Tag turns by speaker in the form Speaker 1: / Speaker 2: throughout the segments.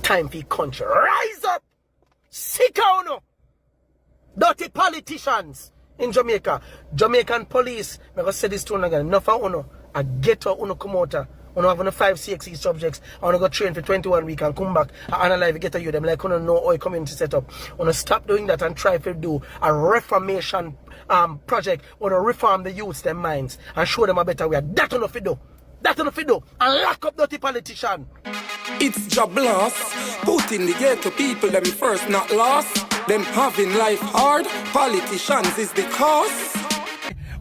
Speaker 1: time for your country. Rise up! Sick out! Dirty politicians in Jamaica. Jamaican police, I'm going to say this to you again. Enough of uno. A ghetto uno come out. Uno have 5 CXE subjects. I want to go train for 21 weeks and come back and analyze get you them like uno know how a community set up. Uno stop doing that and try to do a reformation project. Uno reform the youths, their minds, and show them a better way. That enough to do. That enough to do. And lock up dirty politician.
Speaker 2: It's job loss. Put in the ghetto people them first, not last. Them having life hard. Politicians is the cause.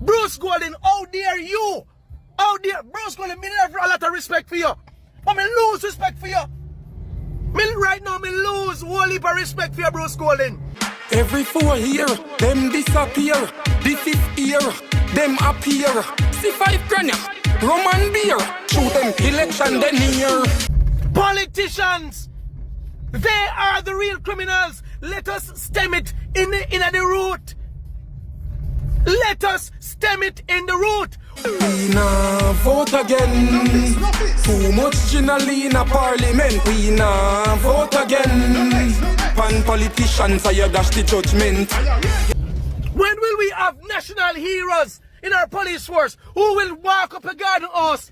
Speaker 1: Bruce Golden, how dare you? How dare Bruce Golden, me have a lot of respect for you. But me lose respect for you. Right now, me lose whole heap of respect for you, Bruce Golden.
Speaker 2: Every 4 years, them disappear. The 5th year, them appear. See 5 grand, rum and beer. Shoot them election then here.
Speaker 1: Politicians, they are the real criminals. Let us stem it in the root. Let us stem it in the root.
Speaker 2: We nah vote again. Too much ginally in a parliament. We nah vote again. Pan politicians, I dash the judgment.
Speaker 1: When will we have national heroes in our police force who will walk up a garden house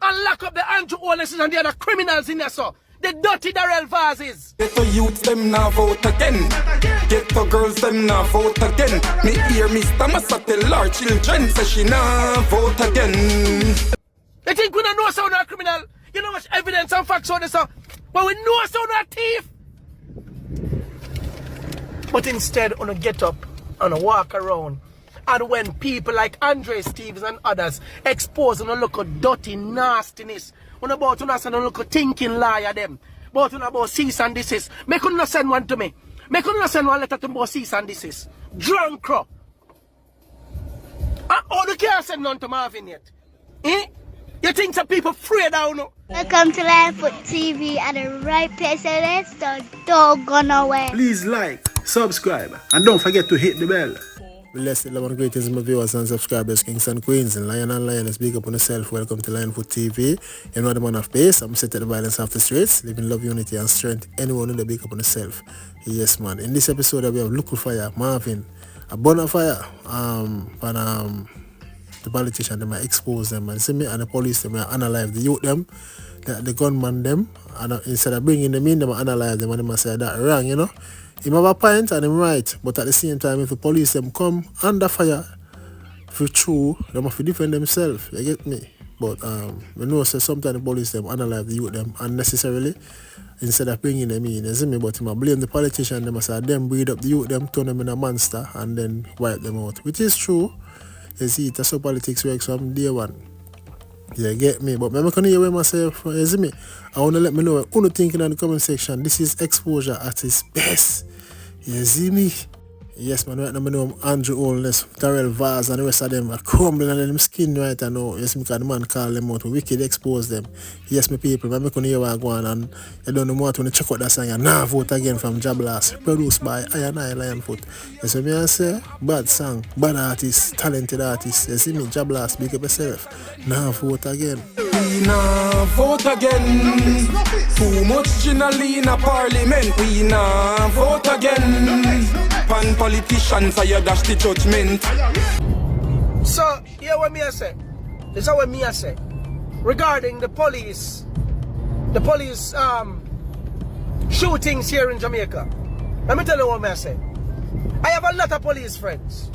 Speaker 1: and lock up the Holness and the other criminals in there, so? The dirty Daryl Vazes.
Speaker 2: Get the youths, them now vote again. Get the girls, them now vote again. Me hear Mr. Massa tell our children, say she now vote again.
Speaker 1: They think we don't know sound our criminal. You know much evidence and facts on this, but we know sound our thief. But instead, on a get up and a walk around, and when people like Andre Stevens and others expose and look at dirty nastiness, when about to not look at thinking liar them, but about cease and desist, make you not send one to me. Make you not send one letter to me about cease and desist. Drunk crow. Oh, you can't send none to Marvin yet. Eh? You think some people afraid now? No?
Speaker 3: Welcome to Lionfoot TV at the right place, and let's don't go nowhere.
Speaker 4: Please like, subscribe, and don't forget to hit the bell.
Speaker 5: Bless the love and greetings, my viewers and subscribers, kings and queens, and lion and lioness. Big up on yourself. Welcome to Lionfoot TV. You know the man of pace. I'm set at the violence of the streets, living love, unity, and strength. Anyone in the big up on yourself. Yes, man. In this episode, we have local fire, Marvin, a bonfire. The politician them might expose them and see me, and the police them might analyze the youth them, the gunman them, and instead of bringing them in, they might analyze them and they might say that wrong, you know. He have a point and him right, but at the same time, if the police them come under fire for true, they have to defend themselves. You get me? But we know say sometimes the police them analyze the youth them unnecessarily instead of bringing them in. You see me? But he might blame the politician. They must say them breed up the youth them, turn them in a monster, and then wipe them out, which is true. You see, that's how politics works from day one. You get me? But I'm going to hear myself. You see me? I want to let me know what you think in the comment section. This is exposure at its best. You see me? Yes, man. Right now, I know Andrew Holness, Daryl Vaz, and the rest of them are crumbling on them skin right now. Yes, me, because the man call them out. Wicked expose them. Yes, my people. I'm going to hear what I go on. And you don't know what when you check out that song. And now vote again from Blaast. Produced by Lionfoot. You see me? I say, bad song, bad artist, talented artist. You see me? Blaast, big up yourself. Now vote again.
Speaker 2: We nah vote again. Too much ginally in a parliament. We nah vote again. Pan politicians, I dash the judgment.
Speaker 1: So, hear what me I say. This is what me I say. Regarding the police shootings here in Jamaica. Let me tell you what me I say. I have a lot of police friends.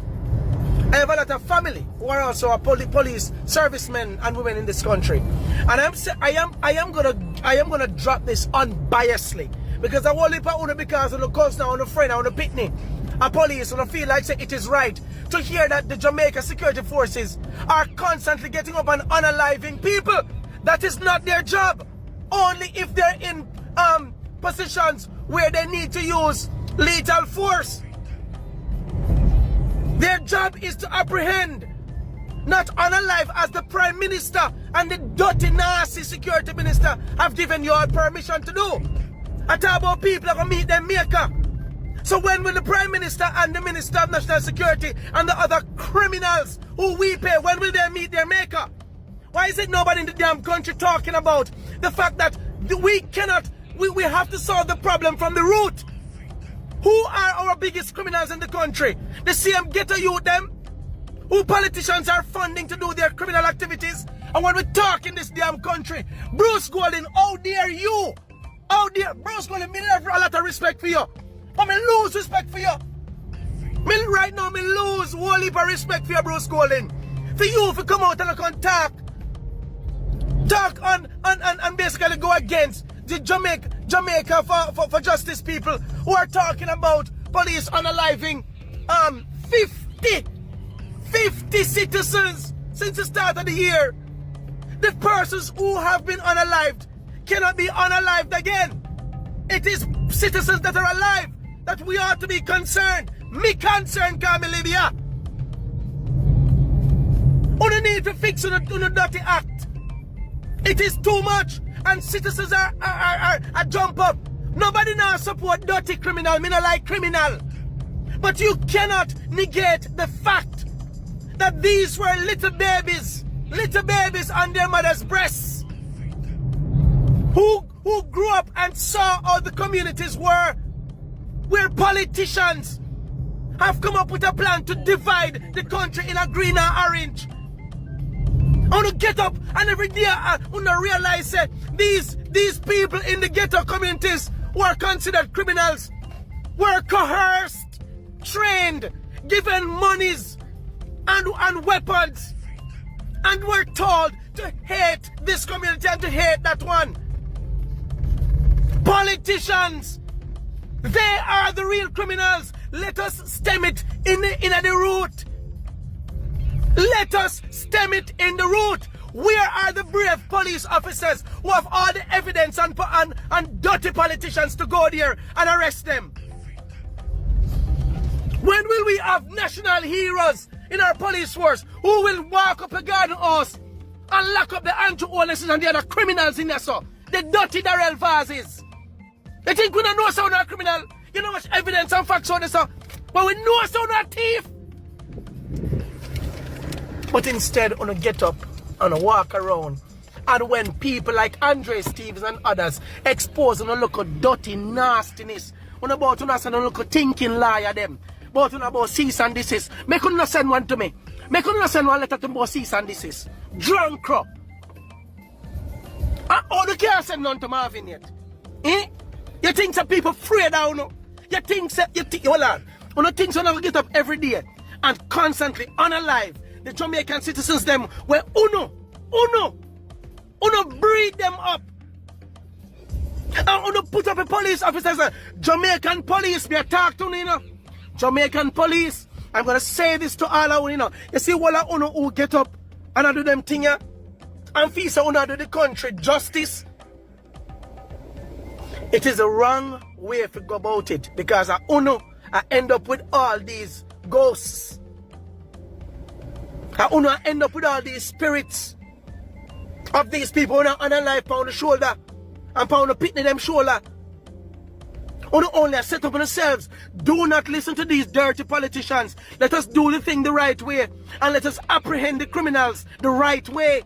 Speaker 1: I have a lot of family who are also police servicemen and women in this country, and I am gonna drop this unbiasedly because I won't leave out because of the course now on the friend on the pitney. A police will feel like say it is right to hear that the Jamaica security forces are constantly getting up and unaliving people. That is not their job. Only if they're in positions where they need to use lethal force. Their job is to apprehend, not unalive, as the Prime Minister and the dirty, nasty Security Minister have given you all permission to do. I talk about people are going to meet their maker. So when will the Prime Minister and the Minister of National Security and the other criminals who we pay, when will they meet their maker? Why is it nobody in the damn country talking about the fact that we cannot we have to solve the problem from the root. Who are our biggest criminals in the country? The same ghetto youth them who politicians are funding to do their criminal activities. And when we talk in this damn country, Bruce Golding, how dare you? How dare Bruce Golding, me have a lot of respect for you. But me lose respect for you. Right now, me lose whole heap of respect for you, Bruce Golding. For you, if you come out and talk and basically go against the Jamaica for justice people who are talking about police unaliving 50 citizens since the start of the year. The persons who have been unalived cannot be unalived again. It is citizens that are alive that we ought to be concerned. Me concerned, Carmen Libya. We need to fix on a dirty act. It is too much, and citizens are jump up. Nobody now support dirty criminal. Me not like criminal, but you cannot negate the fact that these were little babies on their mother's breasts, who grew up and saw how the communities were, where politicians have come up with a plan to divide the country in a green and orange. I want to get up and every day I want to realize that these people in the ghetto communities who are considered criminals were coerced, trained, given monies and weapons, and were told to hate this community and to hate that one. Politicians, they are the real criminals. Let us stem it in the root. Let us stem it in the root. Where are the brave police officers who have all the evidence and dirty politicians to go there and arrest them? When will we have national heroes in our police force who will walk up a garden house and lock up the Holness and the other criminals in there, so the dirty Daryl Vazes? They think we don't know someone are criminal. You know much evidence and facts on this, but we know someone are thief. But instead, on get up and walk around, and when people like Andre Stevens and others expose and look at dirty nastiness, when about to look at thinking liar them, about cease and desist, make you not send one to me. Make you not send one letter to about cease and desist. Drunk crop. Oh, you can't send none to Marvin yet. Eh? You think some people afraid now, no? You think hold on. You think so now get up every day and constantly unalive the Jamaican citizens them where uno breed them up. And uno put up a police officers, Jamaican police, me talk to you know. Jamaican police, I'm gonna say this to all of you know. You see what uno who get up and I do them thing here and feel so uno do the country justice. It is a wrong way to go about it, because I end up with all these ghosts. I end up with all these spirits of these people on a life on the shoulder and pound the pitney them shoulder. Only set up on themselves. Do not listen to these dirty politicians. Let us do the thing the right way, and let us apprehend the criminals the right way.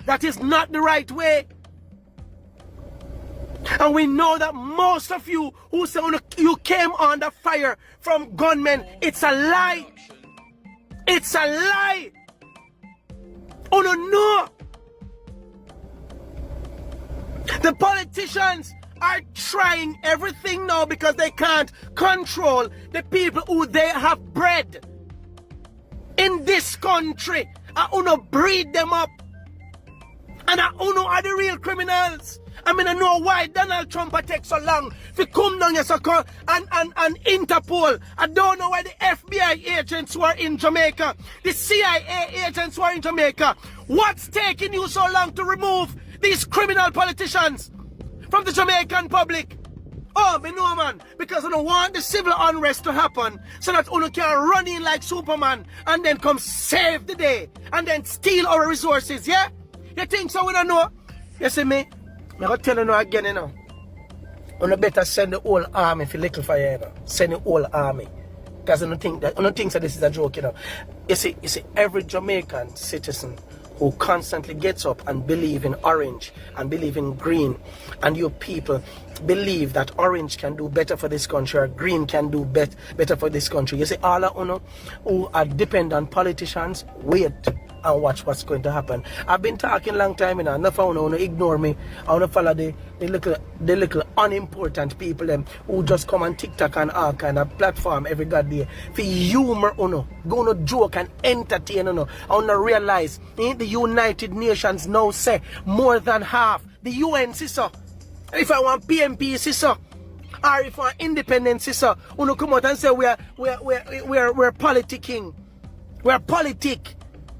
Speaker 1: That is not the right way. And we know that most of you who say you came under fire from gunmen, it's a lie. It's a lie. Oh no. The politicians are trying everything now because they can't control the people who they have bred in this country. I wanna breed them up. And I wanna are the real criminals. I mean, I know why Donald Trump takes so long to come down here and Interpol. I don't know why the FBI agents who are in Jamaica, the CIA agents who are in Jamaica, what's taking you so long to remove these criminal politicians from the Jamaican public? Oh, me know, man, because I don't want the civil unrest to happen so that you can run in like Superman and then come save the day and then steal our resources, yeah? You think so? We don't know? You see me? I'm going to tell you now again, you know. You better send the whole army for little fire, you know. Send the whole army. Because I don't think that this is a joke, you know. You see, every Jamaican citizen who constantly gets up and believe in orange and believe in green, and you people believe that orange can do better for this country or green can do better for this country. You see, all of you who are dependent on politicians, wait and watch what's going to happen. I've been talking long time, you know, enough of you ignore me. I want to follow the little unimportant people them who just come on TikTok and all kind of platform every goddamn day for humor, go no joke and entertain, I want to realize the United Nations now say more than half the UN sister. If I want PMP sister, or if I want independent sister, come out and say we're politicking. We're politic.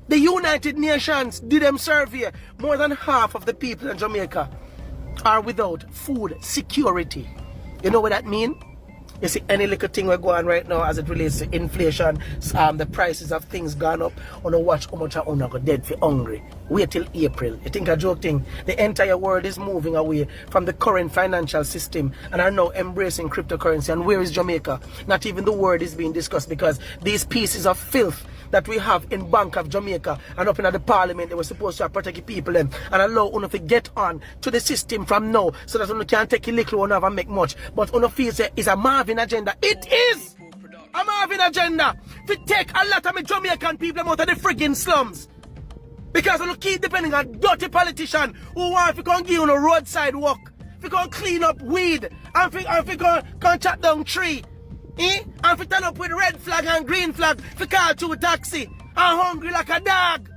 Speaker 1: The United Nations did them survey. More than half of the people in Jamaica are without food security. You know what that means? You see, any little thing we're going right now as it relates to inflation, the prices of things gone up, watch how much are go dead for hungry. Wait till April. You think a joke thing? The entire world is moving away from the current financial system and are now embracing cryptocurrency. And where is Jamaica? Not even the word is being discussed, because these pieces of filth that we have in Bank of Jamaica and up in the parliament, they were supposed to protect the people and allow us to get on to the system from now, so that we can take a little one and make much. But feels is a Marvin agenda. It is a Marvin agenda to take a lot of Jamaican people out of the friggin' slums. Because we keep depending on dirty politicians who want to come give you a roadside walk, if you can clean up weed, and if you can chop down tree. And if you turn up with red flag and green flag, if you call to a taxi, and hungry like a dog,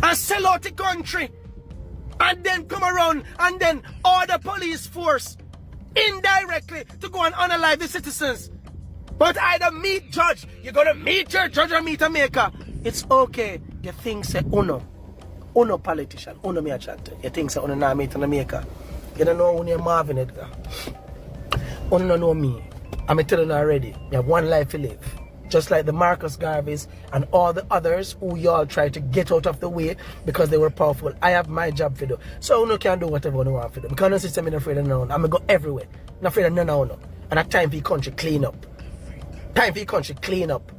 Speaker 1: and sell out the country, and then come around and then order police force indirectly to go and unalive the citizens. But either meet judge, you're gonna meet your judge or meet a maker. It's okay. You think say uno politician, uno me a chat. You think say uno na meet a maker. You don't know when you're Marvin Edgar. Uno don't know me. I'm telling you already, you have one life to live. Just like the Marcus Garveys and all the others who y'all try to get out of the way because they were powerful. I have my job to do. So you can do whatever you want to do. Because no system is afraid of none. I'm going to go everywhere. I'm not afraid of none of you. And at time for your country clean up. Time for your country clean up.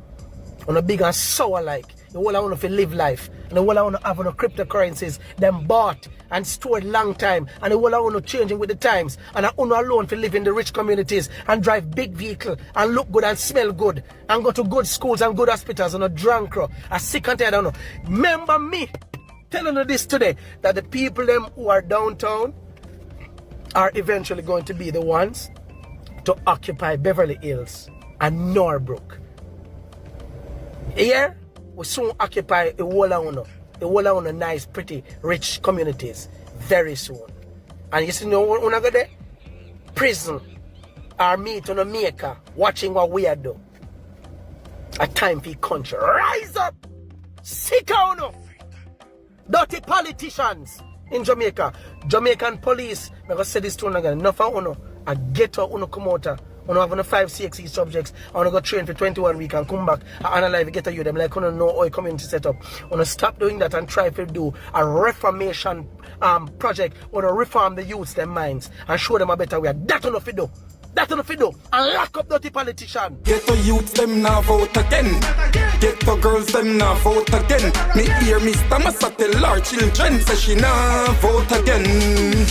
Speaker 1: On a big and sour like. The whole I want to live life. And the whole I want to have on the cryptocurrencies, them bought and stored long time. And the whole I want to changing with the times. And I want alone to live in the rich communities and drive big vehicle and look good and smell good. And go to good schools and good hospitals and a drunk row. A sick and tired, I don't know. Remember me telling you this today, that the people them who are downtown are eventually going to be the ones to occupy Beverly Hills and Norbrook. Here, we soon occupy a whole of nice, pretty, rich communities very soon. And you see, when I go there, prison or meet on a maker, watching what we are doing. A time for country. Rise up! Sick out! Dirty politicians in Jamaica. Jamaican police, I'm going to say this to you again. Enough of you, a ghetto, come out. I have 5 CXE subjects. I want to go train for 21 weeks and come back and analyze, get to you them like I know how community set up. I want to stop doing that and try to do a reformation project. I want to reform the youths, their minds, and show them a better way. That's enough to do. That's enough to do. And lock up dirty politicians.
Speaker 2: Get the youths them now vote again. Get the girls them now vote again. Me hear Mr. Massa tell our children say she now vote again.